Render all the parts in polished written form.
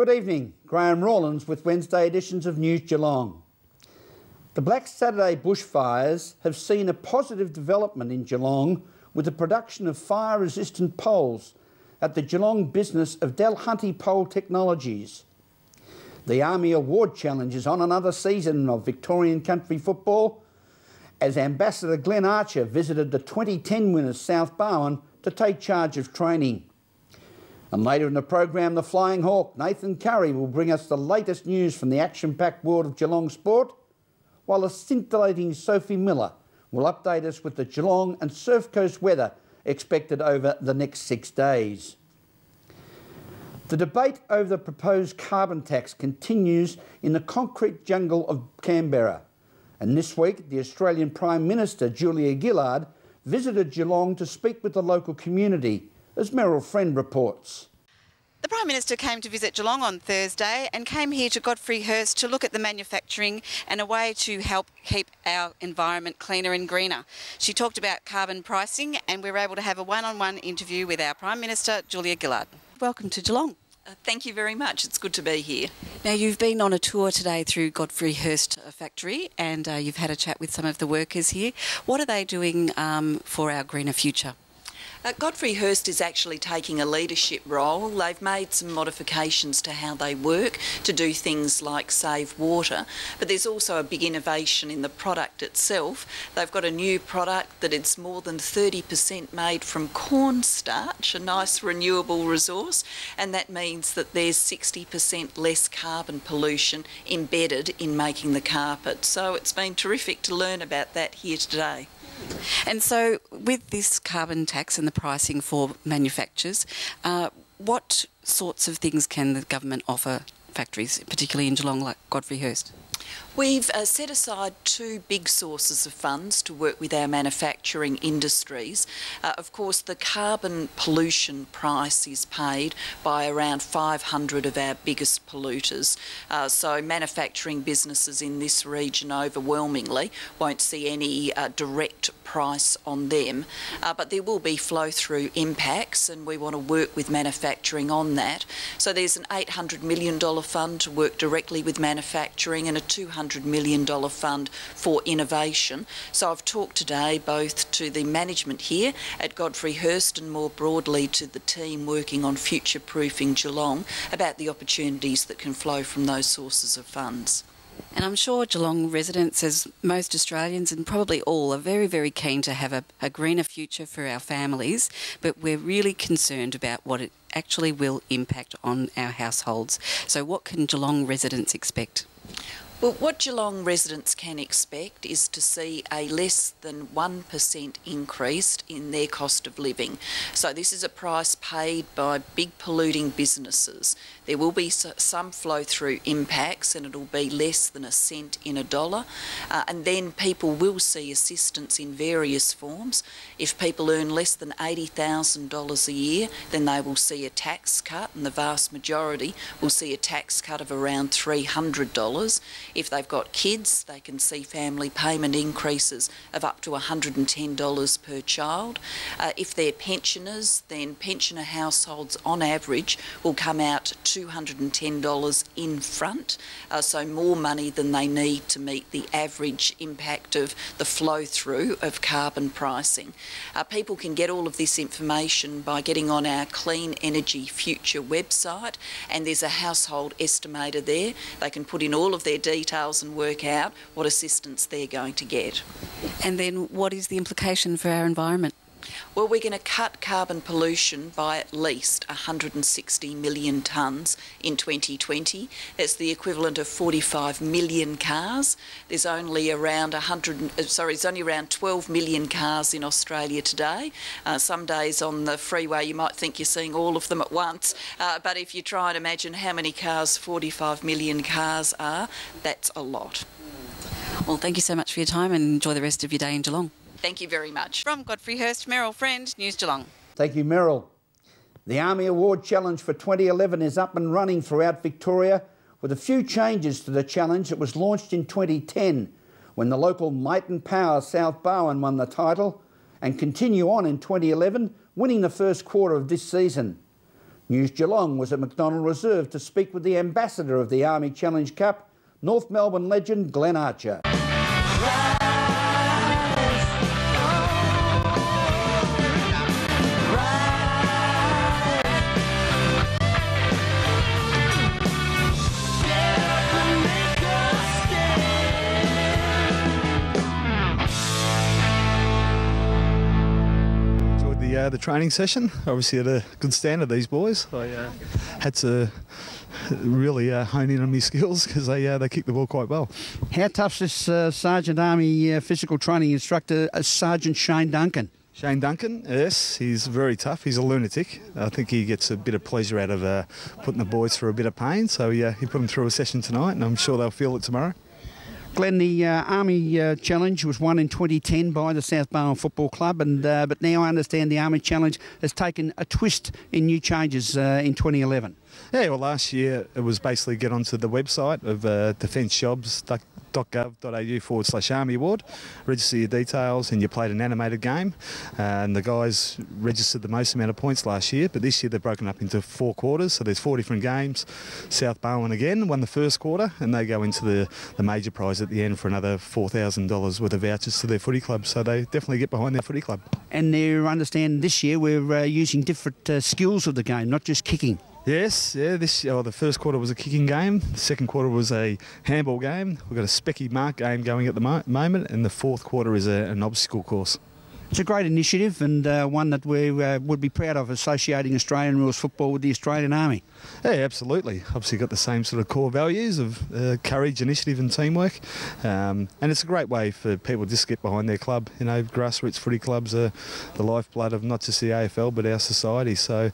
Good evening, Graham Rawlins with Wednesday editions of News Geelong. The Black Saturday bushfires have seen a positive development in Geelong with the production of fire-resistant poles at the Geelong business of Delhunty Pole Technologies. The Army Award Challenge is on another season of Victorian country football as Ambassador Glenn Archer visited the 2010 winners South Barwon to take charge of training. And later in the program, the Flying Hawk, Nathan Curry, will bring us the latest news from the action-packed world of Geelong sport, while the scintillating Sophie Miller will update us with the Geelong and Surf Coast weather expected over the next 6 days. The debate over the proposed carbon tax continues in the concrete jungle of Canberra. And this week, the Australian Prime Minister, Julia Gillard, visited Geelong to speak with the local community, as Meryl Friend reports. The Prime Minister came to visit Geelong on Thursday and came here to Godfrey Hirst to look at the manufacturing and a way to help keep our environment cleaner and greener. She talked about carbon pricing and we were able to have a one-on-one interview with our Prime Minister, Julia Gillard. Welcome to Geelong. Thank you very much. It's good to be here. Now, you've been on a tour today through Godfrey Hirst factory and you've had a chat with some of the workers here. What are they doing for our greener future? Godfrey Hirst is actually taking a leadership role. They've made some modifications to how they work to do things like save water, but there's also a big innovation in the product itself. They've got a new product that it's more than 30% made from cornstarch, a nice renewable resource, and that means that there's 60% less carbon pollution embedded in making the carpet. So it's been terrific to learn about that here today. And so with this carbon tax and the pricing for manufacturers, what sorts of things can the government offer factories, particularly in Geelong like Godfrey Hirst? We've set aside two big sources of funds to work with our manufacturing industries. Of course, the carbon pollution price is paid by around 500 of our biggest polluters. So manufacturing businesses in this region overwhelmingly won't see any direct price on them. But there will be flow-through impacts and we want to work with manufacturing on that. So there's an $800 million fund to work directly with manufacturing and a $200 million fund for innovation. So I've talked today both to the management here at Godfrey Hirst and more broadly to the team working on future-proofing Geelong about the opportunities that can flow from those sources of funds. And I'm sure Geelong residents, as most Australians and probably all, are very, very keen to have a greener future for our families, but we're really concerned about what it actually will impact on our households. So what can Geelong residents expect? Well, what Geelong residents can expect is to see a less than 1% increase in their cost of living. So this is a price paid by big polluting businesses. There will be some flow-through impacts and it'll be less than a cent in a dollar. And then people will see assistance in various forms. If people earn less than $80,000 a year, then they will see a tax cut, and the vast majority will see a tax cut of around $300. If they've got kids, they can see family payment increases of up to $110 per child. If they're pensioners, then pensioner households on average will come out $210 in front, so more money than they need to meet the average impact of the flow-through of carbon pricing. People can get all of this information by getting on our Clean Energy Future website, and there's a household estimator there. They can put in all of their details and work out what assistance they're going to get. And then what is the implication for our environment? Well, we're going to cut carbon pollution by at least 160 million tonnes in 2020. That's the equivalent of 45 million cars. There's only around 12 million cars in Australia today. Some days on the freeway you might think you're seeing all of them at once, but if you try and imagine how many cars 45 million cars are, that's a lot. Well, thank you so much for your time and enjoy the rest of your day in Geelong. Thank you very much. From Godfrey Hirst, Meryl Friend, News Geelong. Thank you, Meryl. The Army Award Challenge for 2011 is up and running throughout Victoria with a few changes to the challenge that was launched in 2010 when the local Might and Power South Barwon won the title and continue on in 2011, winning the first quarter of this season. News Geelong was at McDonald Reserve to speak with the ambassador of the Army Challenge Cup, North Melbourne legend Glenn Archer. The training session. Obviously had a good stand of these boys. I had to really hone in on my skills because they kicked the ball quite well. How tough's this Sergeant Army physical training instructor, Sergeant Shane Duncan? Shane Duncan, yes, he's very tough. He's a lunatic. I think he gets a bit of pleasure out of putting the boys through a bit of pain. So he put them through a session tonight, and I'm sure they'll feel it tomorrow. Glenn, the Army Challenge was won in 2010 by the South Barwon Football Club, and but now I understand the Army Challenge has taken a twist in new changes in 2011. Yeah, well, last year it was basically get onto the website of defencejobs.gov.au/Army Award, register your details, and you played an animated game. And the guys registered the most amount of points last year, but this year they're broken up into 4 quarters, so there's 4 different games. South Barwon again won the first quarter, and they go into the major prize at the end for another $4,000 worth of vouchers to their footy club, so they definitely get behind their footy club. And they understand this year we're using different skills of the game, not just kicking. Yes, yeah. The first quarter was a kicking game. The second quarter was a handball game. We've got a specky mark game going at the moment, and the fourth quarter is an obstacle course. It's a great initiative and one that we would be proud of, associating Australian rules football with the Australian Army. Yeah, absolutely. Obviously got the same sort of core values of courage, initiative and teamwork. And it's a great way for people to just get behind their club. You know, grassroots footy clubs are the lifeblood of not just the AFL but our society. So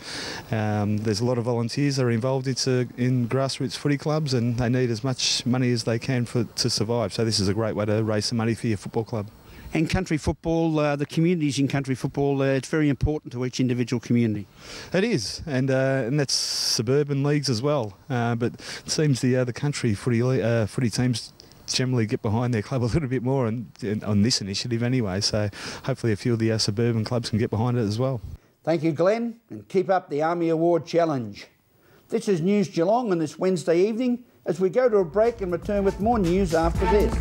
there's a lot of volunteers that are involved in grassroots footy clubs, and they need as much money as they can to survive. So this is a great way to raise some money for your football club. And country football, the communities in country football, it's very important to each individual community. It is, and that's suburban leagues as well. But it seems the country footy teams generally get behind their club a little bit more on this initiative anyway. So hopefully a few of the suburban clubs can get behind it as well. Thank you, Glenn, and keep up the Army Award challenge. This is News Geelong on this Wednesday evening as we go to a break and return with more news after this.